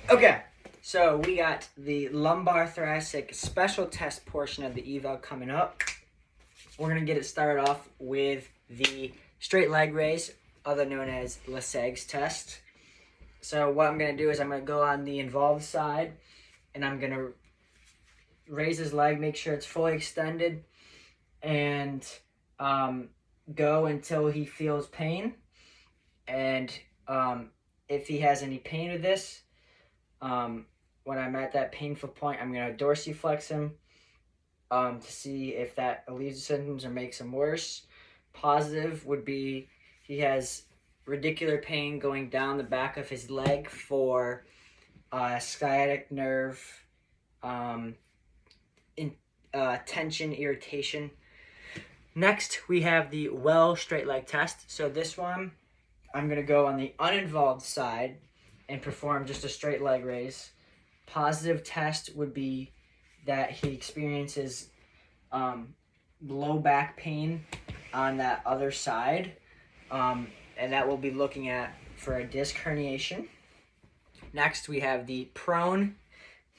Okay, so we got the lumbar thoracic special test portion of the eval coming up. We're gonna get it started off with the straight leg raise, other known as Lessegs test. So what I'm gonna do is I'm gonna go on the involved side, and I'm gonna raise his leg, make sure it's fully extended, and go until he feels pain. And if he has any pain with this, when I'm at that painful point, I'm going to dorsiflex him to see if that alleviates the symptoms or makes them worse. Positive would be he has radicular pain going down the back of his leg for sciatic nerve tension, irritation. Next, we have the well straight leg test. So this one, I'm going to go on the uninvolved side and perform just a straight leg raise. Positive test would be that he experiences low back pain on that other side, and that we'll be looking at for a disc herniation. Next, we have the prone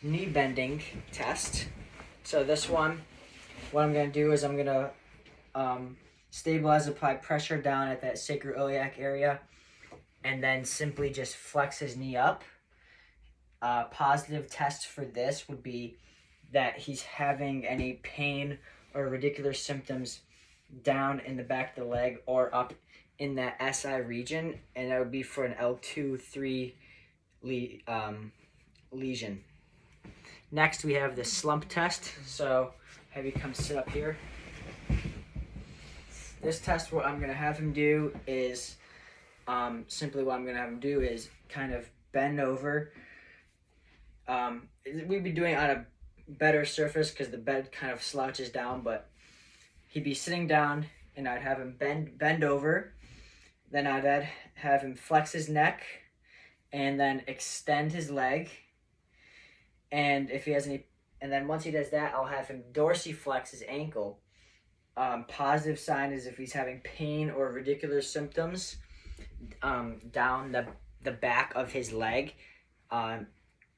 knee bending test. So this one, what I'm going to do is I'm going to stabilize, apply pressure down at that sacroiliac area, and then simply just flex his knee up. Positive test for this would be that he's having any pain or radicular symptoms down in the back of the leg or up in that SI region, and that would be for an L2-3 lesion. Next, we have the slump test. So have you come sit up here. This test, what I'm going to have him do is simply what I'm going to have him do is kind of bend over. We'd be doing it on a better surface because the bed kind of slouches down, but he'd be sitting down and I'd have him bend over. Then I'd have him flex his neck and then extend his leg. And if he has any, and then once he does that, I'll have him dorsiflex his ankle. Positive sign is if he's having pain or radicular symptoms down the back of his leg.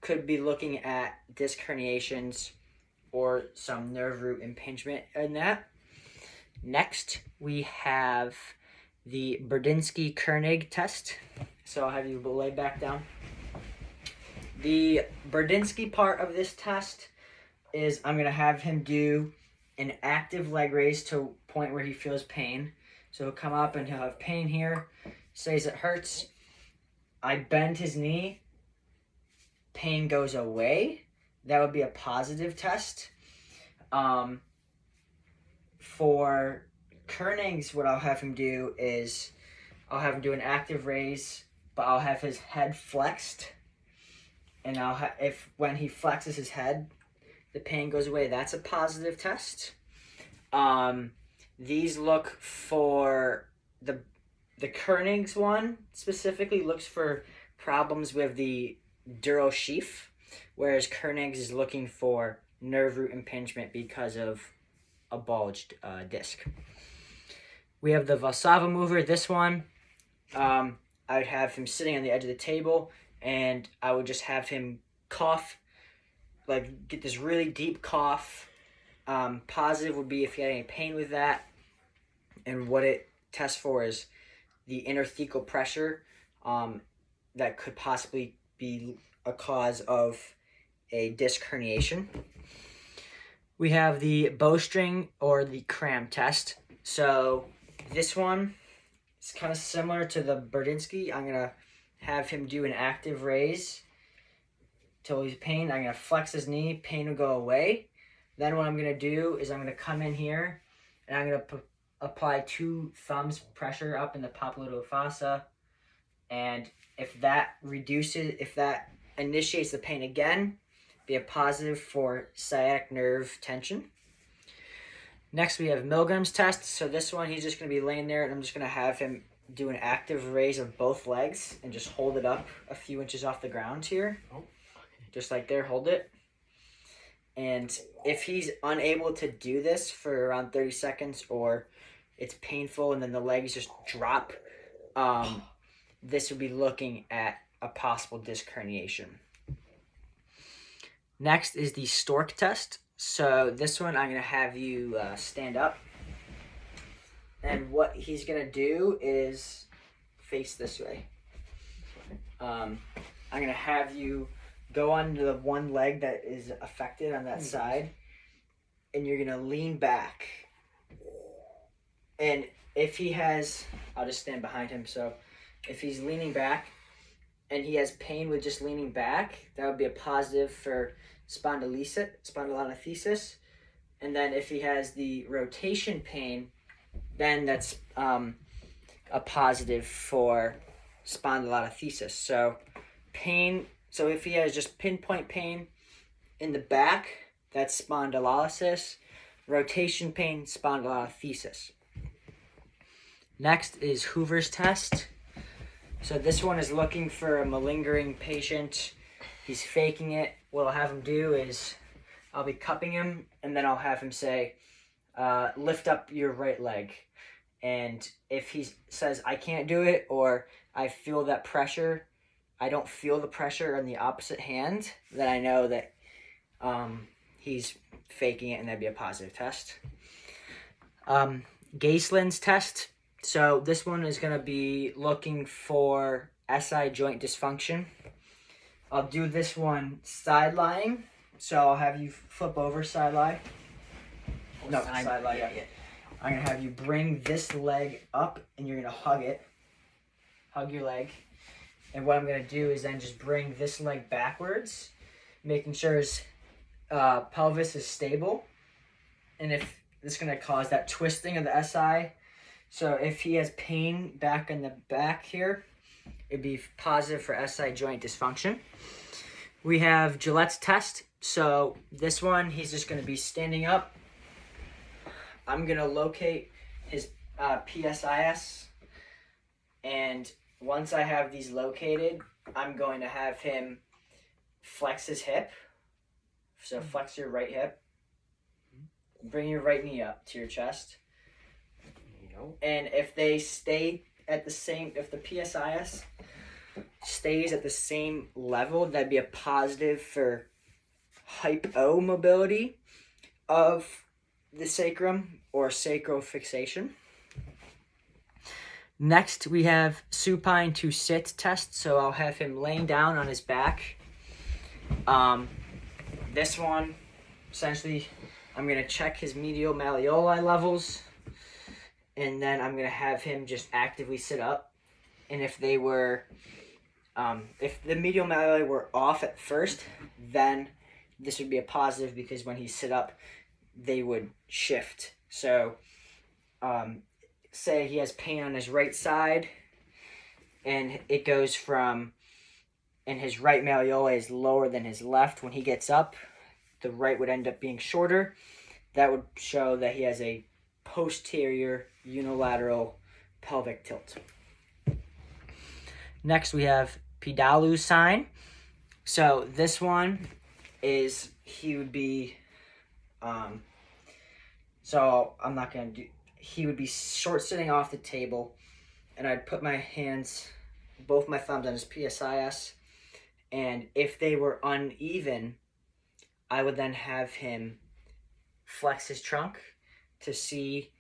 Could be looking at disc herniations or some nerve root impingement in that. Next, we have the Burdinsky-Koenig test. So I'll have you lay back down. The Burdinsky part of this test is I'm going to have him do an active leg raise to a point where he feels pain. So he'll come up and he'll have pain here, says it hurts. I bend his knee, pain goes away. That would be a positive test. For Koenig's, what I'll have him do is I'll have him do an active raise, but I'll have his head flexed. And if when he flexes his head, the pain goes away, that's a positive test. These look for the Koenig's one specifically looks for problems with the dural sheath, whereas Koenig's is looking for nerve root impingement because of a bulged disc. We have the Valsalva mover. This one, I would have him sitting on the edge of the table, and I would just have him cough, like get this really deep cough. Positive would be if he had any pain with that, and what it tests for is the interthecal pressure that could possibly be a cause of a disc herniation. We have the bowstring or the cram test. So this one is kind of similar to the Burdinsky. I'm going to have him do an active raise till he's pain. I'm going to flex his knee, pain will go away. Then what I'm going to do is I'm going to come in here and I'm going to apply 2 thumbs pressure up in the popliteal fossa. And if that initiates the pain again, be a positive for sciatic nerve tension. Next, we have Milgram's test. So this one, he's just going to be laying there, and I'm just going to have him do an active raise of both legs and just hold it up a few inches off the ground here. Oh, okay. Just like there, hold it. And if he's unable to do this for around 30 seconds or it's painful and then the legs just drop, this would be looking at a possible disc herniation. Next is the stork test. So this one I'm going to have you stand up. And what he's going to do is face this way. I'm going to have you go on the one leg that is affected on that side. And you're going to lean back. And if he has, I'll just stand behind him. So if he's leaning back and he has pain with just leaning back, that would be a positive for spondylolisthesis. And then if he has the rotation pain, then that's a positive for spondylolisthesis. So pain. So if he has just pinpoint pain in the back, that's spondylolysis. Rotation pain, spondylolisthesis. Next is Hoover's test. So this one is looking for a malingering patient. He's faking it. What I'll have him do is I'll be cupping him, and then I'll have him say, lift up your right leg. And if he says, I can't do it, or I feel that pressure, I don't feel the pressure on the opposite hand, then I know that he's faking it, and that'd be a positive test. Gaislin's test. So this one is going to be looking for SI joint dysfunction. I'll do this one side lying. So I'll have you flip over side lie. No, side lie. Yeah. I'm going to have you bring this leg up, and you're going to hug it. Hug your leg. And what I'm going to do is then just bring this leg backwards, making sure his pelvis is stable. And if this is going to cause that twisting of the SI. So if he has pain back in the back here, it'd be positive for SI joint dysfunction. We have Gillette's test. So this one, he's just going to be standing up. I'm going to locate his PSIS. And once I have these located, I'm going to have him flex his hip. So flex your right hip. Bring your right knee up to your chest. And if they stay at the same, if the PSIS stays at the same level, that'd be a positive for hypomobility of the sacrum or sacral fixation. Next, we have supine to sit test. So I'll have him laying down on his back. This one, essentially, I'm going to check his medial malleoli levels. And then I'm going to have him just actively sit up. And if they were, if the medial malleoli were off at first, then this would be a positive because when he sit up, they would shift. So, say he has pain on his right side, and it goes from, and his right malleoli is lower than his left. When he gets up, the right would end up being shorter. That would show that he has a posterior unilateral pelvic tilt. Next, we have Pedalu's sign. So this one is, he would be, so I'm not going to do, he would be short sitting off the table, and I'd put my hands, both my thumbs on his PSIS, and if they were uneven, I would then have him flex his trunk to see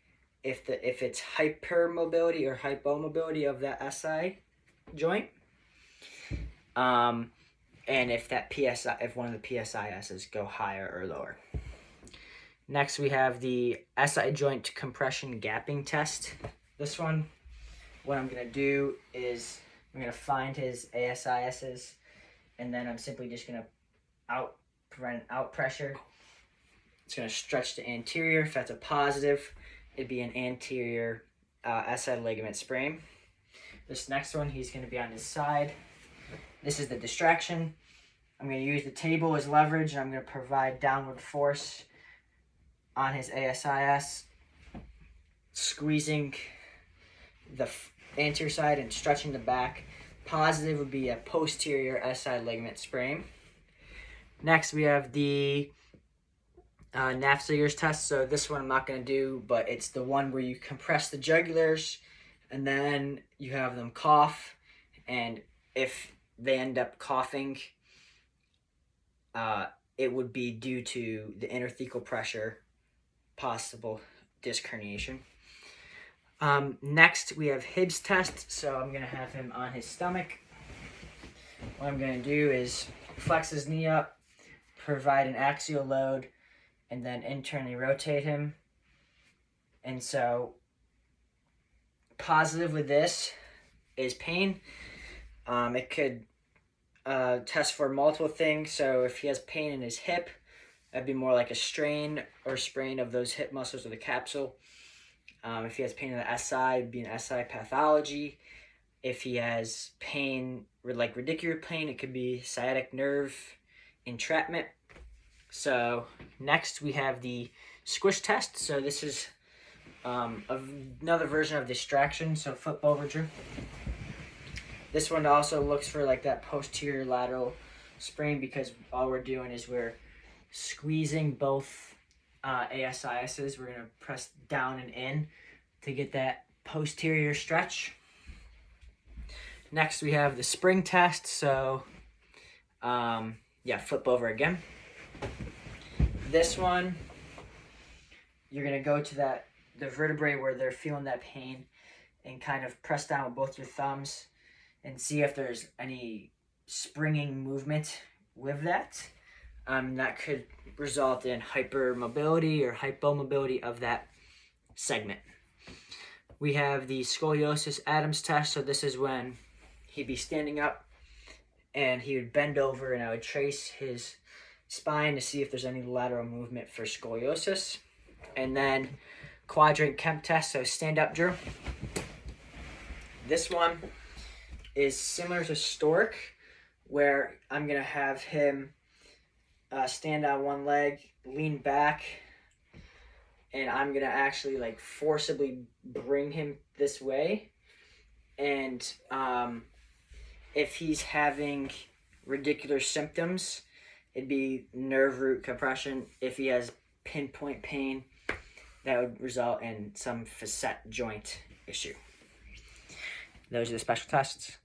if it's hypermobility or hypomobility of that SI joint, and if that PSI, if one of the PSISs go higher or lower. Next, we have the SI joint compression gapping test. This one, what I'm going to do is I'm going to find his ASISs, and then I'm simply just going to prevent out pressure. It's going to stretch the anterior. If that's a positive, it'd be an anterior SI ligament sprain. This next one, he's going to be on his side. This is the distraction. I'm going to use the table as leverage, and I'm going to provide downward force on his ASIS, squeezing the anterior side and stretching the back. Positive would be a posterior SI ligament sprain. Next, we have the Nafziger's test. So this one I'm not going to do, but it's the one where you compress the jugulars and then you have them cough, and if they end up coughing it would be due to the interthecal pressure, possible disc herniation. Next, we have Hibbs test. So I'm going to have him on his stomach. What I'm going to do is flex his knee up, provide an axial load, and then internally rotate him. And so positive with this is pain. It could test for multiple things. So if he has pain in his hip, that'd be more like a strain or sprain of those hip muscles or the capsule. If he has pain in the SI, it'd be an SI pathology. If he has pain, like radicular pain, it could be sciatic nerve entrapment. So next we have the squish test. So this is another version of distraction, so foot bulbature. This one also looks for like that posterior lateral sprain, because all we're doing is we're squeezing both ASISs. We're going to press down and in to get that posterior stretch. Next we have the spring test. So flip over again. This one, you're going to go to the vertebrae where they're feeling that pain and kind of press down with both your thumbs and see if there's any springing movement with that. That could result in hypermobility or hypomobility of that segment. We have the scoliosis Adams test. So this is when he'd be standing up and he would bend over, and I would trace his spine to see if there's any lateral movement for scoliosis. And then quadrant Kemp test, so stand up, Drew. This one is similar to Stork, where I'm going to have him stand on one leg, lean back, and I'm going to actually like forcibly bring him this way. And if he's having radicular symptoms, it'd be nerve root compression. If he has pinpoint pain, that would result in some facet joint issue. Those are the special tests.